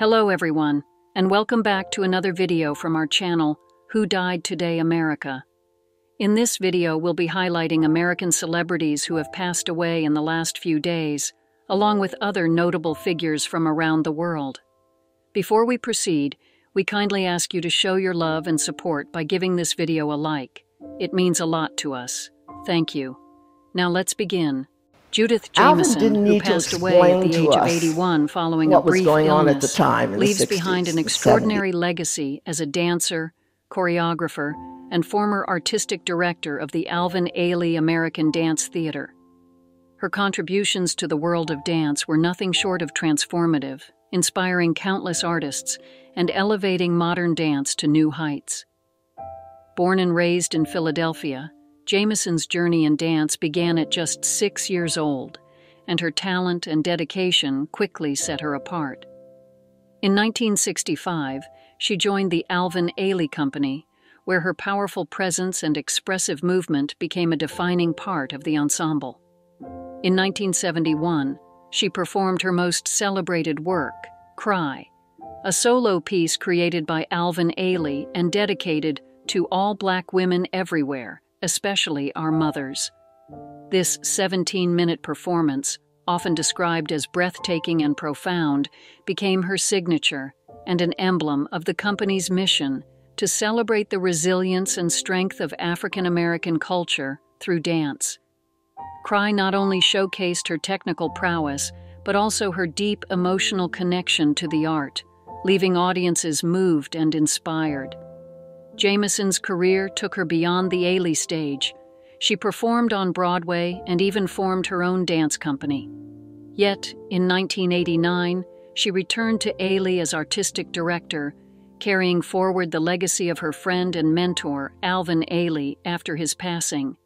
Hello everyone, and welcome back to another video from our channel, Who Died Today America. In this video, we'll be highlighting American celebrities who have passed away in the last few days, along with other notable figures from around the world. Before we proceed, we kindly ask you to show your love and support by giving this video a like. It means a lot to us. Thank you. Now let's begin. Judith Jamison, who passed away at the age of 81 following a brief illness, leaves behind an extraordinary legacy as a dancer, choreographer, and former artistic director of the Alvin Ailey American Dance Theater. Her contributions to the world of dance were nothing short of transformative, inspiring countless artists and elevating modern dance to new heights. Born and raised in Philadelphia, Jamison's journey in dance began at just 6 years old, and her talent and dedication quickly set her apart. In 1965, she joined the Alvin Ailey Company, where her powerful presence and expressive movement became a defining part of the ensemble. In 1971, she performed her most celebrated work, Cry, a solo piece created by Alvin Ailey and dedicated to all Black women everywhere, especially our mothers. This 17-minute performance, often described as breathtaking and profound, became her signature and an emblem of the company's mission to celebrate the resilience and strength of African American culture through dance. Cry not only showcased her technical prowess, but also her deep emotional connection to the art, leaving audiences moved and inspired. Jamison's career took her beyond the Ailey stage. She performed on Broadway and even formed her own dance company. Yet, in 1989, she returned to Ailey as artistic director, carrying forward the legacy of her friend and mentor, Alvin Ailey, after his passing.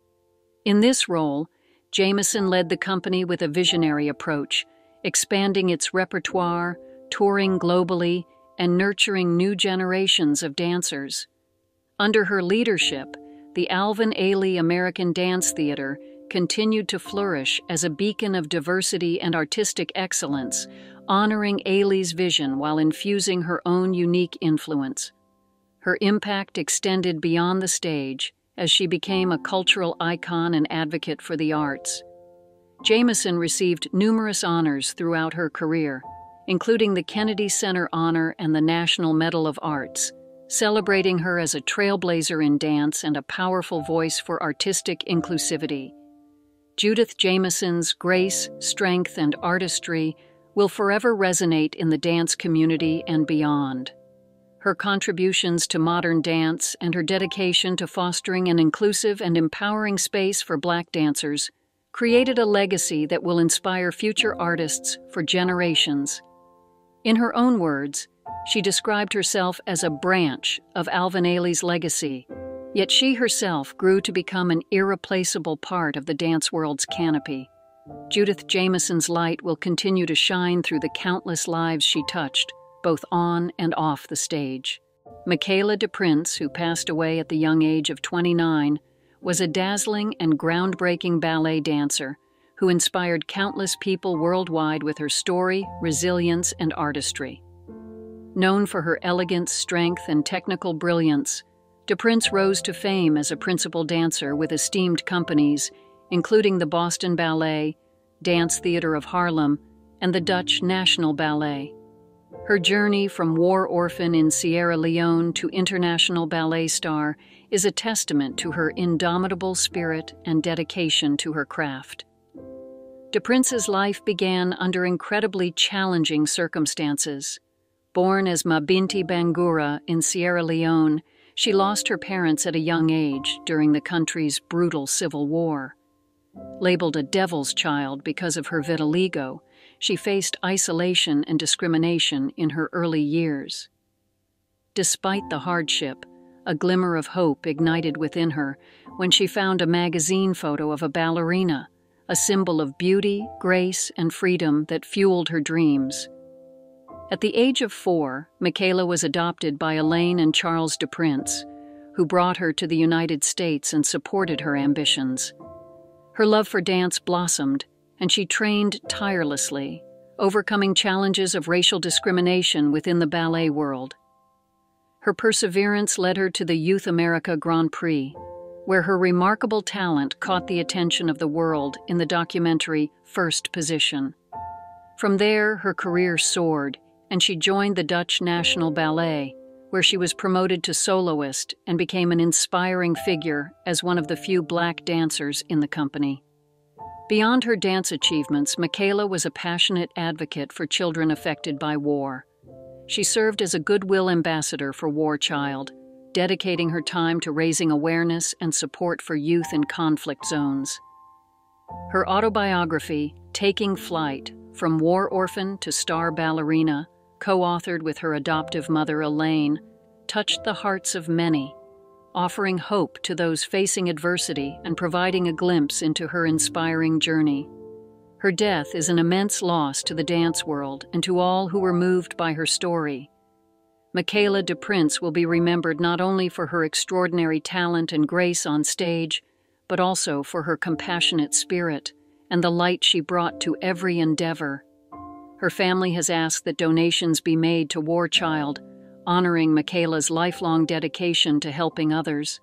In this role, Jamison led the company with a visionary approach, expanding its repertoire, touring globally, and nurturing new generations of dancers. Under her leadership, the Alvin Ailey American Dance Theater continued to flourish as a beacon of diversity and artistic excellence, honoring Ailey's vision while infusing her own unique influence. Her impact extended beyond the stage as she became a cultural icon and advocate for the arts. Jamison received numerous honors throughout her career, including the Kennedy Center Honor and the National Medal of Arts, celebrating her as a trailblazer in dance and a powerful voice for artistic inclusivity. Judith Jamison's grace, strength, and artistry will forever resonate in the dance community and beyond. Her contributions to modern dance and her dedication to fostering an inclusive and empowering space for Black dancers created a legacy that will inspire future artists for generations. In her own words, she described herself as a branch of Alvin Ailey's legacy, yet she herself grew to become an irreplaceable part of the dance world's canopy. Judith Jamison's light will continue to shine through the countless lives she touched, both on and off the stage. Michaela DePrince, who passed away at the young age of 29, was a dazzling and groundbreaking ballet dancer who inspired countless people worldwide with her story, resilience, and artistry. Known for her elegance, strength, and technical brilliance, DePrince rose to fame as a principal dancer with esteemed companies, including the Boston Ballet, Dance Theater of Harlem, and the Dutch National Ballet. Her journey from war orphan in Sierra Leone to international ballet star is a testament to her indomitable spirit and dedication to her craft. DePrince's life began under incredibly challenging circumstances. Born as Mabinti Bangura in Sierra Leone, she lost her parents at a young age during the country's brutal civil war. Labeled a devil's child because of her vitiligo, she faced isolation and discrimination in her early years. Despite the hardship, a glimmer of hope ignited within her when she found a magazine photo of a ballerina, a symbol of beauty, grace, and freedom that fueled her dreams. At the age of 4, Michaela was adopted by Elaine and Charles DePrince, who brought her to the United States and supported her ambitions. Her love for dance blossomed, and she trained tirelessly, overcoming challenges of racial discrimination within the ballet world. Her perseverance led her to the Youth America Grand Prix, where her remarkable talent caught the attention of the world in the documentary First Position. From there, her career soared, and she joined the Dutch National Ballet, where she was promoted to soloist and became an inspiring figure as one of the few black dancers in the company. Beyond her dance achievements, Michaela was a passionate advocate for children affected by war. She served as a goodwill ambassador for War Child, dedicating her time to raising awareness and support for youth in conflict zones. Her autobiography, Taking Flight, From War Orphan to Star Ballerina, co-authored with her adoptive mother Elaine, touched the hearts of many, offering hope to those facing adversity and providing a glimpse into her inspiring journey. Her death is an immense loss to the dance world and to all who were moved by her story. Michaela DePrince will be remembered not only for her extraordinary talent and grace on stage, but also for her compassionate spirit and the light she brought to every endeavor. Her family has asked that donations be made to War Child, honoring Michaela's lifelong dedication to helping others.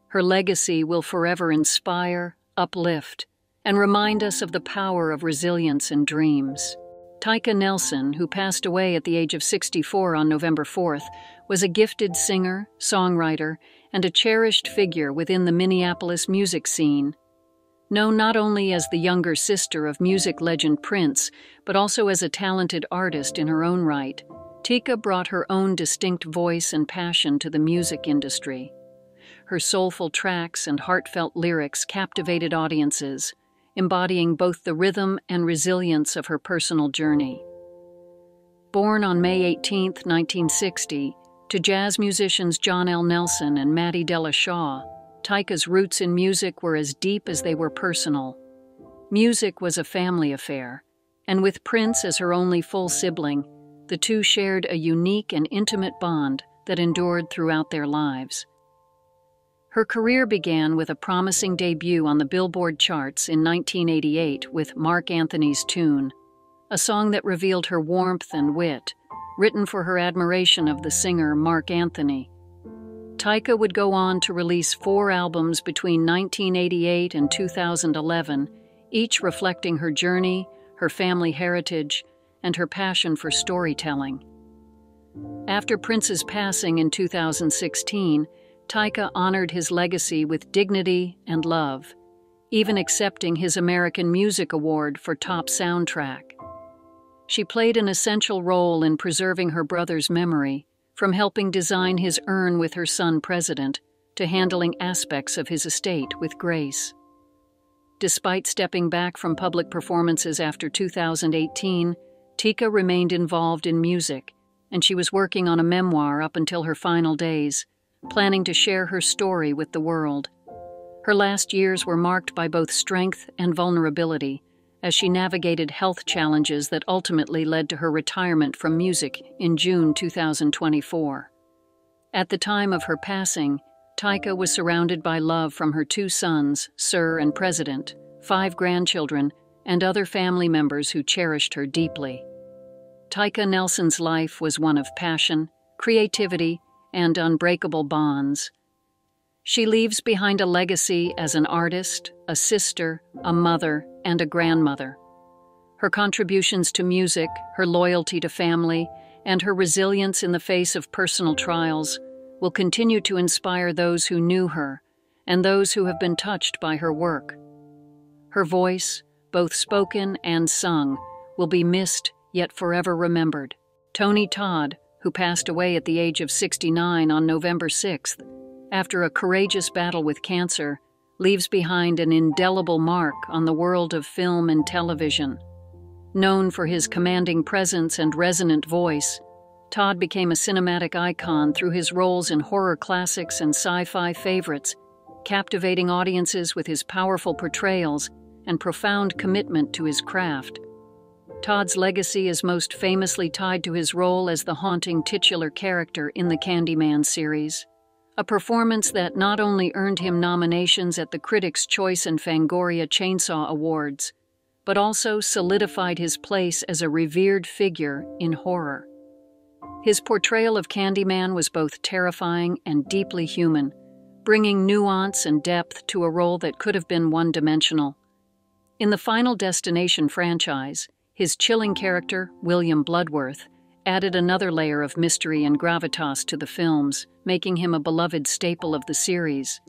Her legacy will forever inspire, uplift, and remind us of the power of resilience and dreams. Tyka Nelson, who passed away at the age of 64 on November 4th, was a gifted singer, songwriter, and a cherished figure within the Minneapolis music scene. Known not only as the younger sister of music legend Prince, but also as a talented artist in her own right, Tyka brought her own distinct voice and passion to the music industry. Her soulful tracks and heartfelt lyrics captivated audiences, embodying both the rhythm and resilience of her personal journey. Born on May 18, 1960, to jazz musicians John L. Nelson and Matty Della Shaw, Tyka's roots in music were as deep as they were personal. Music was a family affair, and with Prince as her only full sibling, the two shared a unique and intimate bond that endured throughout their lives. Her career began with a promising debut on the Billboard charts in 1988 with Mark Anthony's Tune, a song that revealed her warmth and wit, written for her admiration of the singer Mark Anthony. Tyka would go on to release 4 albums between 1988 and 2011, each reflecting her journey, her family heritage, and her passion for storytelling. After Prince's passing in 2016, Tyka honored his legacy with dignity and love, even accepting his American Music Award for Top Soundtrack. She played an essential role in preserving her brother's memory, from helping design his urn with her son President to handling aspects of his estate with grace. Despite stepping back from public performances after 2018, Tyka remained involved in music, and she was working on a memoir up until her final days, planning to share her story with the world. Her last years were marked by both strength and vulnerability, as she navigated health challenges that ultimately led to her retirement from music in June 2024. At the time of her passing, Tyka was surrounded by love from her 2 sons, Sir and President, 5 grandchildren, and other family members who cherished her deeply. Tyka Nelson's life was one of passion, creativity, and unbreakable bonds. She leaves behind a legacy as an artist, a sister, a mother, and a grandmother. Her contributions to music, her loyalty to family, and her resilience in the face of personal trials will continue to inspire those who knew her and those who have been touched by her work. Her voice, both spoken and sung, will be missed yet forever remembered. Tony Todd, who passed away at the age of 69 on November 6th, after a courageous battle with cancer, leaves behind an indelible mark on the world of film and television. Known for his commanding presence and resonant voice, Todd became a cinematic icon through his roles in horror classics and sci-fi favorites, captivating audiences with his powerful portrayals and profound commitment to his craft. Todd's legacy is most famously tied to his role as the haunting titular character in the Candyman series, a performance that not only earned him nominations at the Critics' Choice and Fangoria Chainsaw Awards, but also solidified his place as a revered figure in horror. His portrayal of Candyman was both terrifying and deeply human, bringing nuance and depth to a role that could have been one-dimensional. In the Final Destination franchise, his chilling character, William Bloodworth, added another layer of mystery and gravitas to the films, making him a beloved staple of the series.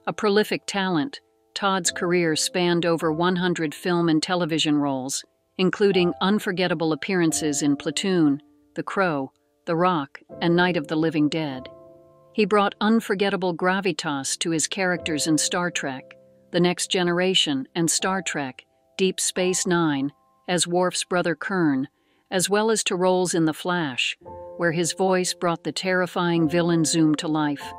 A prolific talent, Todd's career spanned over 100 film and television roles, including unforgettable appearances in Platoon, The Crow, The Rock, and Night of the Living Dead. He brought unforgettable gravitas to his characters in Star Trek, The Next Generation, and Star Trek, Deep Space Nine, as Worf's brother Kern, as well as to roles in The Flash, where his voice brought the terrifying villain Zoom to life.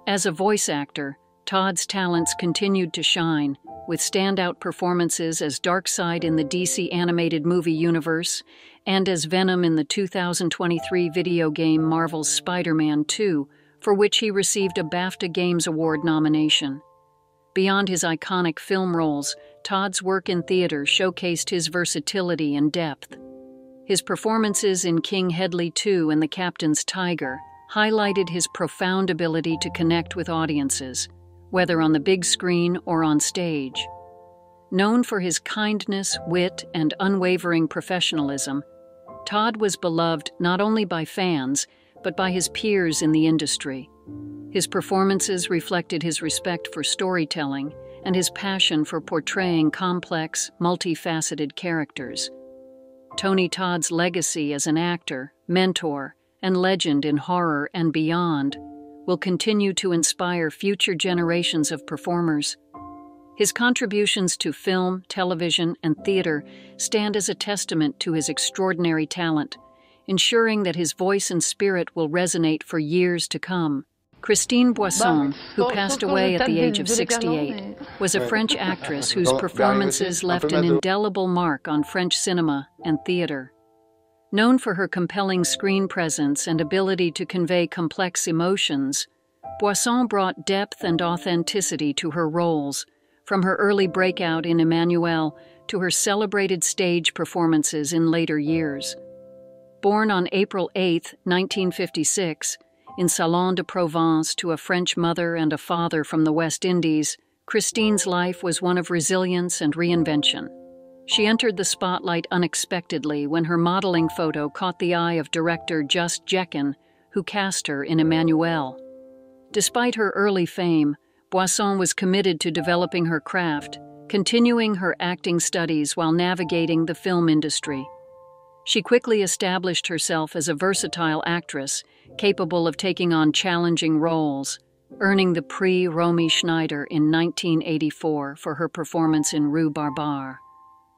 As a voice actor, Todd's talents continued to shine, with standout performances as Darkseid in the DC animated movie universe and as Venom in the 2023 video game Marvel's Spider-Man 2, for which he received a BAFTA Games Award nomination. Beyond his iconic film roles, Todd's work in theater showcased his versatility and depth. His performances in King Hedley 2 and The Captain's Tiger highlighted his profound ability to connect with audiences, whether on the big screen or on stage. Known for his kindness, wit, and unwavering professionalism, Todd was beloved not only by fans, but by his peers in the industry. His performances reflected his respect for storytelling and his passion for portraying complex, multifaceted characters. Tony Todd's legacy as an actor, mentor, and legend in horror and beyond will continue to inspire future generations of performers. His contributions to film, television, and theater stand as a testament to his extraordinary talent, ensuring that his voice and spirit will resonate for years to come. Christine Boisson, who passed away at the age of 68, was a French actress whose performances left an indelible mark on French cinema and theater. Known for her compelling screen presence and ability to convey complex emotions, Boisson brought depth and authenticity to her roles, from her early breakout in Emmanuelle to her celebrated stage performances in later years. Born on April 8, 1956, in Salon de Provence to a French mother and a father from the West Indies, Christine's life was one of resilience and reinvention. She entered the spotlight unexpectedly when her modeling photo caught the eye of director Just Jekin, who cast her in Emmanuelle. Despite her early fame, Boisson was committed to developing her craft, continuing her acting studies while navigating the film industry. She quickly established herself as a versatile actress, capable of taking on challenging roles, earning the Prix Romy Schneider in 1984 for her performance in Rue Barbare,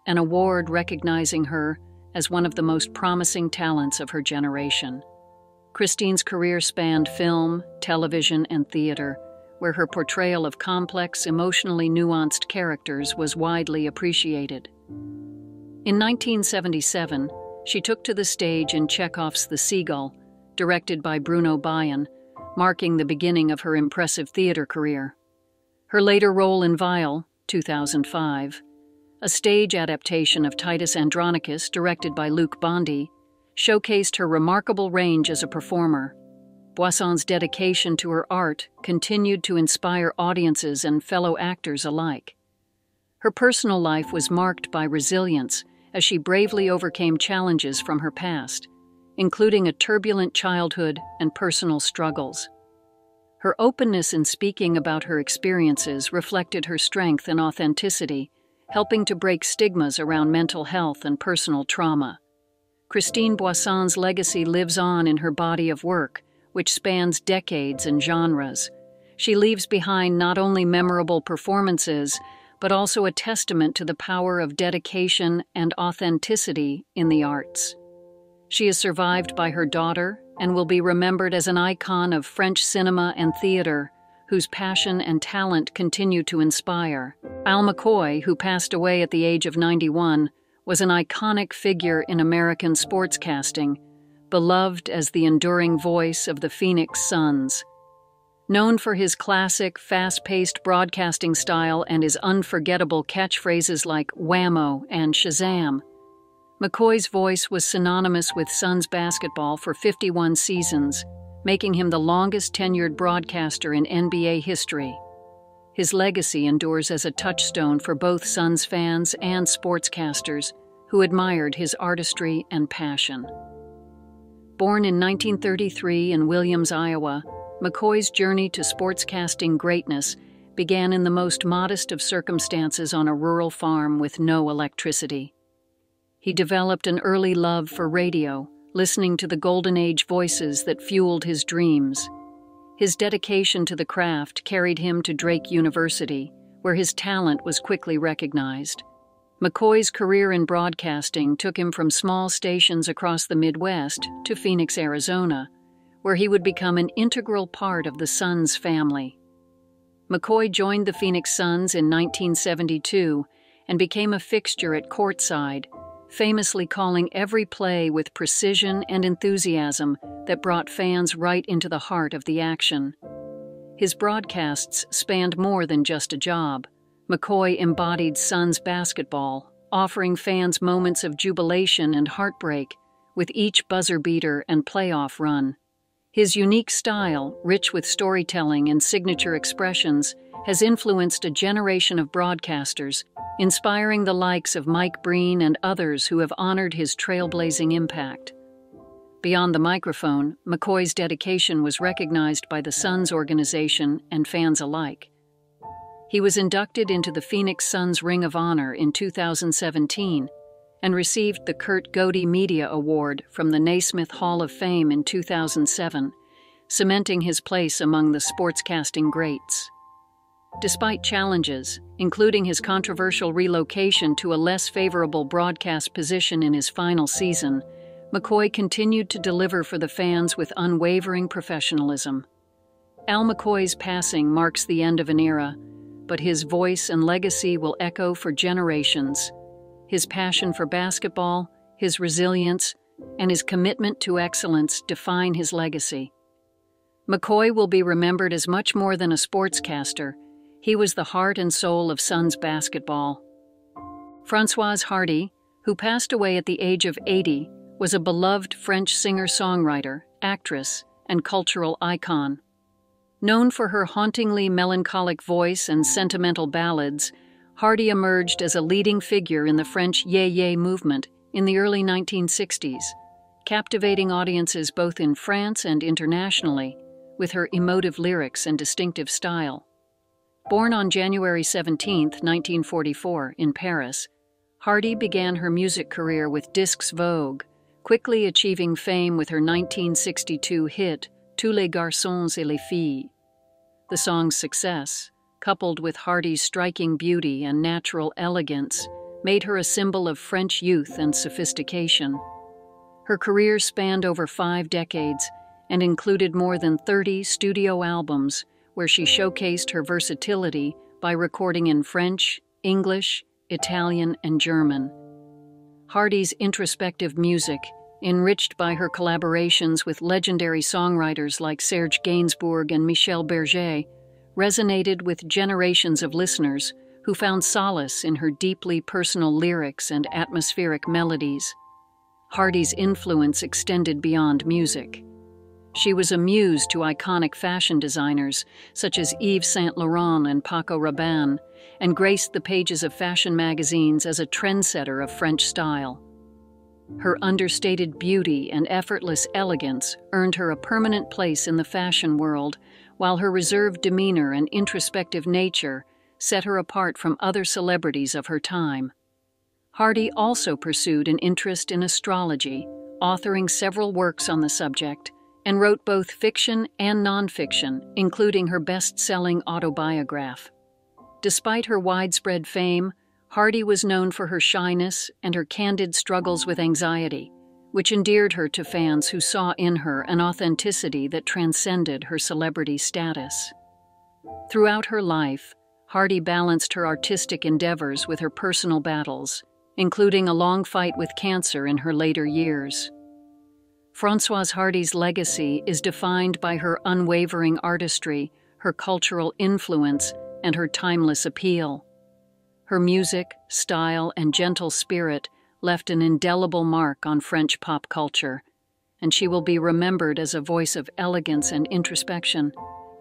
an award recognizing her as one of the most promising talents of her generation. Christine's career spanned film, television, and theater, where her portrayal of complex, emotionally nuanced characters was widely appreciated. In 1977, she took to the stage in Chekhov's The Seagull, directed by Bruno Bayon, marking the beginning of her impressive theater career. Her later role in Vile, 2005, a stage adaptation of Titus Andronicus directed by Luc Bondy, showcased her remarkable range as a performer. Boisson's dedication to her art continued to inspire audiences and fellow actors alike. Her personal life was marked by resilience as she bravely overcame challenges from her past, including a turbulent childhood and personal struggles. Her openness in speaking about her experiences reflected her strength and authenticity, helping to break stigmas around mental health and personal trauma. Christine Boisson's legacy lives on in her body of work, which spans decades and genres. She leaves behind not only memorable performances, but also a testament to the power of dedication and authenticity in the arts. She is survived by her daughter and will be remembered as an icon of French cinema and theater, whose passion and talent continue to inspire. McCoy, who passed away at the age of 91, was an iconic figure in American sportscasting, beloved as the enduring voice of the Phoenix Suns. Known for his classic, fast-paced broadcasting style and his unforgettable catchphrases like "Whammo" and "Shazam," McCoy's voice was synonymous with Suns basketball for 51 seasons, making him the longest-tenured broadcaster in NBA history. His legacy endures as a touchstone for both Suns fans and sportscasters who admired his artistry and passion. Born in 1933 in Williams, Iowa, McCoy's journey to sportscasting greatness began in the most modest of circumstances on a rural farm with no electricity. He developed an early love for radio, listening to the golden age voices that fueled his dreams. His dedication to the craft carried him to Drake University, where his talent was quickly recognized. McCoy's career in broadcasting took him from small stations across the Midwest to Phoenix, Arizona, where he would become an integral part of the Suns family. McCoy joined the Phoenix Suns in 1972 and became a fixture at courtside, famously calling every play with precision and enthusiasm that brought fans right into the heart of the action. His broadcasts spanned more than just a job. McCoy embodied Suns basketball, offering fans moments of jubilation and heartbreak with each buzzer beater and playoff run. His unique style, rich with storytelling and signature expressions, has influenced a generation of broadcasters, inspiring the likes of Mike Breen and others who have honored his trailblazing impact. Beyond the microphone, McCoy's dedication was recognized by the Suns organization and fans alike. He was inducted into the Phoenix Suns Ring of Honor in 2017 and received the Kurt Godey Media Award from the Naismith Hall of Fame in 2007, cementing his place among the sportscasting greats. Despite challenges, including his controversial relocation to a less favorable broadcast position in his final season, McCoy continued to deliver for the fans with unwavering professionalism. Al McCoy's passing marks the end of an era, but his voice and legacy will echo for generations. His passion for basketball, his resilience, and his commitment to excellence define his legacy. McCoy will be remembered as much more than a sportscaster. He was the heart and soul of Suns basketball. Franois Hardy, who passed away at the age of 80, was a beloved French singer-songwriter, actress, and cultural icon. Known for her hauntingly melancholic voice and sentimental ballads, Hardy emerged as a leading figure in the French yé-yé movement in the early 1960s, captivating audiences both in France and internationally with her emotive lyrics and distinctive style. Born on January 17, 1944, in Paris, Hardy began her music career with Disques Vogue, quickly achieving fame with her 1962 hit Tous les garçons et les filles. The song's success, coupled with Hardy's striking beauty and natural elegance, made her a symbol of French youth and sophistication. Her career spanned over 5 decades and included more than 30 studio albums where she showcased her versatility by recording in French, English, Italian, and German. Hardy's introspective music, enriched by her collaborations with legendary songwriters like Serge Gainsbourg and Michel Berger, resonated with generations of listeners who found solace in her deeply personal lyrics and atmospheric melodies. Hardy's influence extended beyond music. She was a muse to iconic fashion designers such as Yves Saint Laurent and Paco Rabanne, and graced the pages of fashion magazines as a trendsetter of French style. Her understated beauty and effortless elegance earned her a permanent place in the fashion world, while her reserved demeanor and introspective nature set her apart from other celebrities of her time. Hardy also pursued an interest in astrology, authoring several works on the subject, and wrote both fiction and nonfiction, including her best-selling autobiography. Despite her widespread fame, Hardy was known for her shyness and her candid struggles with anxiety, which endeared her to fans who saw in her an authenticity that transcended her celebrity status. Throughout her life, Hardy balanced her artistic endeavors with her personal battles, including a long fight with cancer in her later years. Franois Hardy's legacy is defined by her unwavering artistry, her cultural influence, and her timeless appeal. Her music, style, and gentle spirit left an indelible mark on French pop culture, and she will be remembered as a voice of elegance and introspection,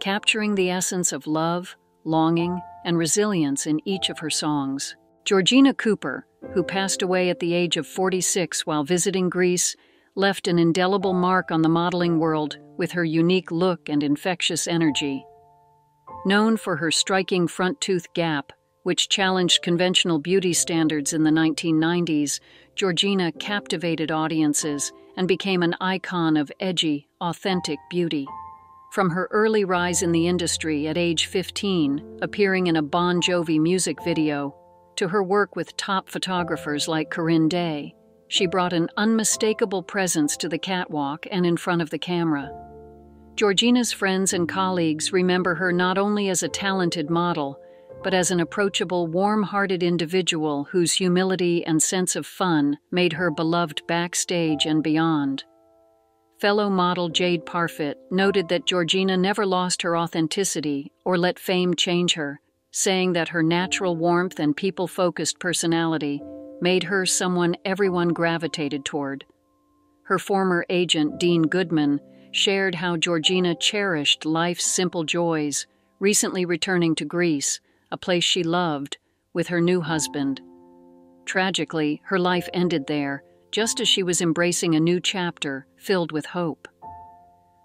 capturing the essence of love, longing, and resilience in each of her songs. Georgina Cooper, who passed away at the age of 46 while visiting Greece, left an indelible mark on the modeling world with her unique look and infectious energy. Known for her striking front tooth gap, which challenged conventional beauty standards in the 1990s, Georgina captivated audiences and became an icon of edgy, authentic beauty. From her early rise in the industry at age 15, appearing in a Bon Jovi music video, to her work with top photographers like Corinne Day, she brought an unmistakable presence to the catwalk and in front of the camera. Georgina's friends and colleagues remember her not only as a talented model, but as an approachable, warm-hearted individual whose humility and sense of fun made her beloved backstage and beyond. Fellow model Jade Parfit noted that Georgina never lost her authenticity or let fame change her, saying that her natural warmth and people-focused personality made her someone everyone gravitated toward. Her former agent, Dean Goodman, shared how Georgina cherished life's simple joys, recently returning to Greece, a place she loved, with her new husband. Tragically, her life ended there, just as she was embracing a new chapter filled with hope.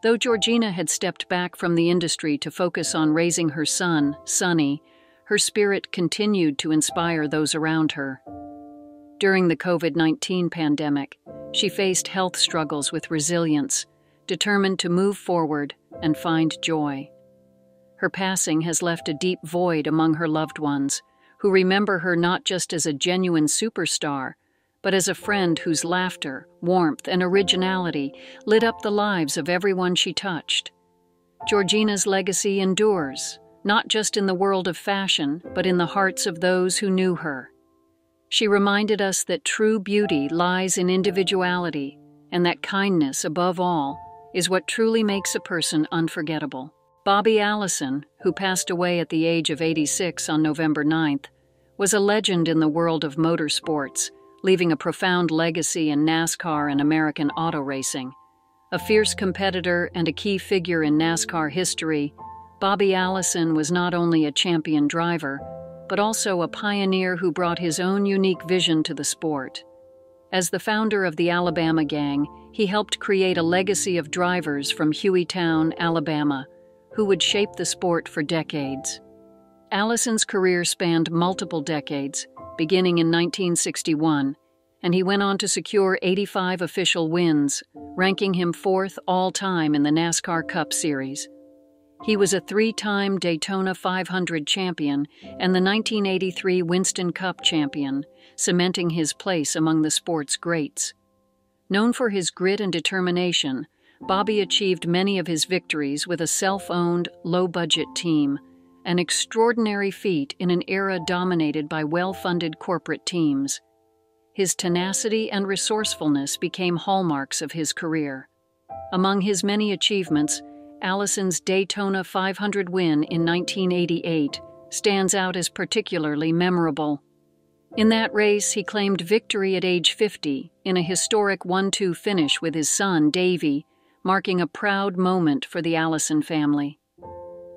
Though Georgina had stepped back from the industry to focus on raising her son, Sonny, her spirit continued to inspire those around her. During the COVID-19 pandemic, she faced health struggles with resilience, determined to move forward and find joy. Her passing has left a deep void among her loved ones, who remember her not just as a genuine superstar, but as a friend whose laughter, warmth, and originality lit up the lives of everyone she touched. Georgina's legacy endures, not just in the world of fashion, but in the hearts of those who knew her. She reminded us that true beauty lies in individuality, and that kindness, above all, is what truly makes a person unforgettable. Bobby Allison, who passed away at the age of 86 on November 9th, was a legend in the world of motorsports, leaving a profound legacy in NASCAR and American auto racing. A fierce competitor and a key figure in NASCAR history, Bobby Allison was not only a champion driver, but also a pioneer who brought his own unique vision to the sport. As the founder of the Alabama Gang, he helped create a legacy of drivers from Hueytown, Alabama, who would shape the sport for decades. Allison's career spanned multiple decades, beginning in 1961, and he went on to secure 85 official wins, ranking him fourth all-time in the NASCAR Cup Series. He was a three-time Daytona 500 champion and the 1983 Winston Cup champion, cementing his place among the sport's greats. Known for his grit and determination, Bobby achieved many of his victories with a self-owned, low-budget team, an extraordinary feat in an era dominated by well-funded corporate teams. His tenacity and resourcefulness became hallmarks of his career. Among his many achievements, Allison's Daytona 500 win in 1988 stands out as particularly memorable. In that race, he claimed victory at age 50 in a historic 1-2 finish with his son, Davey, marking a proud moment for the Allison family.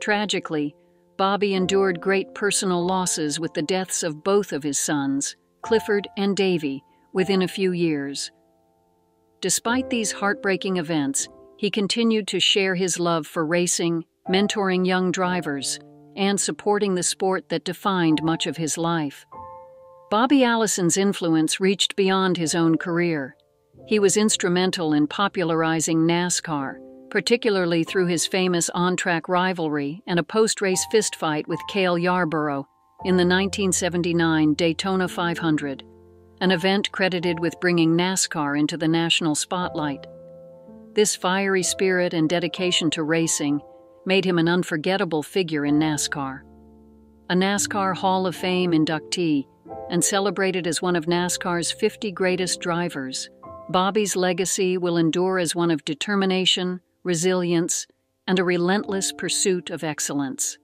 Tragically, Bobby endured great personal losses with the deaths of both of his sons, Clifford and Davey, within a few years. Despite these heartbreaking events, he continued to share his love for racing, mentoring young drivers, and supporting the sport that defined much of his life. Bobby Allison's influence reached beyond his own career. He was instrumental in popularizing NASCAR, particularly through his famous on-track rivalry and a post-race fistfight with Cale Yarborough in the 1979 Daytona 500, an event credited with bringing NASCAR into the national spotlight. This fiery spirit and dedication to racing made him an unforgettable figure in NASCAR. A NASCAR Hall of Fame inductee and celebrated as one of NASCAR's 50 greatest drivers, Bobby's legacy will endure as one of determination, resilience, and a relentless pursuit of excellence.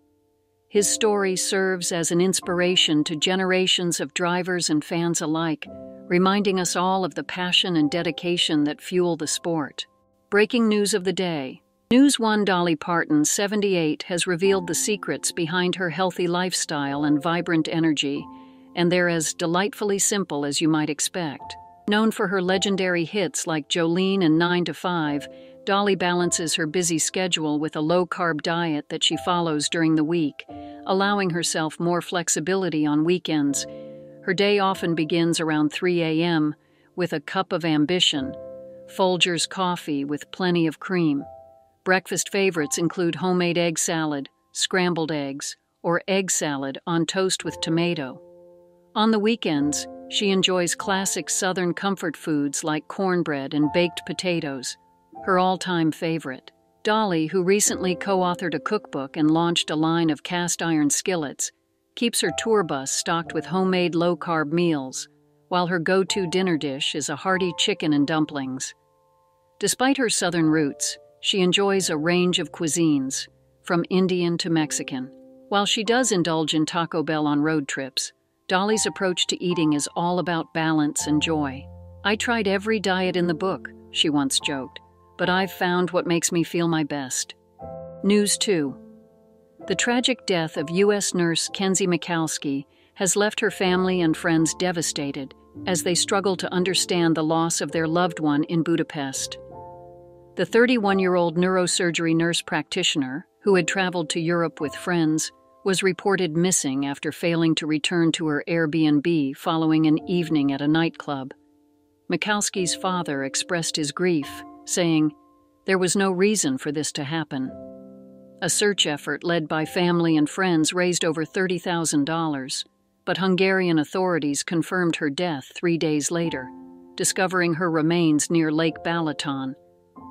His story serves as an inspiration to generations of drivers and fans alike, reminding us all of the passion and dedication that fuel the sport. Breaking news of the day. News 1: Dolly Parton, 78, has revealed the secrets behind her healthy lifestyle and vibrant energy, and they're as delightfully simple as you might expect. Known for her legendary hits like Jolene and 9 to 5, Dolly balances her busy schedule with a low-carb diet that she follows during the week, allowing herself more flexibility on weekends. Her day often begins around 3 a.m. with a cup of ambition, Folgers coffee with plenty of cream. Breakfast favorites include homemade egg salad, scrambled eggs, or egg salad on toast with tomato. On the weekends, she enjoys classic Southern comfort foods like cornbread and baked potatoes, her all-time favorite. Dolly, who recently co-authored a cookbook and launched a line of cast-iron skillets, keeps her tour bus stocked with homemade low-carb meals, while her go-to dinner dish is a hearty chicken and dumplings. Despite her Southern roots, she enjoys a range of cuisines, from Indian to Mexican. While she does indulge in Taco Bell on road trips, Dolly's approach to eating is all about balance and joy. "I tried every diet in the book," she once joked, "but I've found what makes me feel my best." News 2. The tragic death of U.S. nurse Kenzie Michalski has left her family and friends devastated as they struggle to understand the loss of their loved one in Budapest. The 31-year-old neurosurgery nurse practitioner, who had traveled to Europe with friends, was reported missing after failing to return to her Airbnb following an evening at a nightclub. Michalski's father expressed his grief, saying, "There was no reason for this to happen." A search effort led by family and friends raised over $30,000, but Hungarian authorities confirmed her death 3 days later, discovering her remains near Lake Balaton.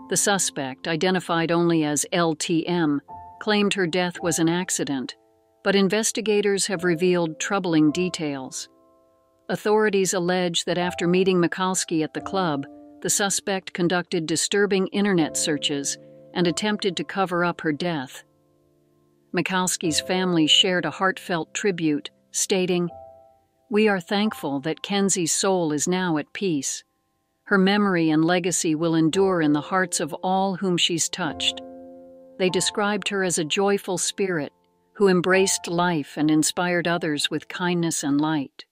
The suspect, identified only as LTM, claimed her death was an accident, but investigators have revealed troubling details. Authorities allege that after meeting Michalski at the club, the suspect conducted disturbing internet searches and attempted to cover up her death. Michalski's family shared a heartfelt tribute, stating, "We are thankful that Kenzie's soul is now at peace. Her memory and legacy will endure in the hearts of all whom she's touched." They described her as a joyful spirit who embraced life and inspired others with kindness and light.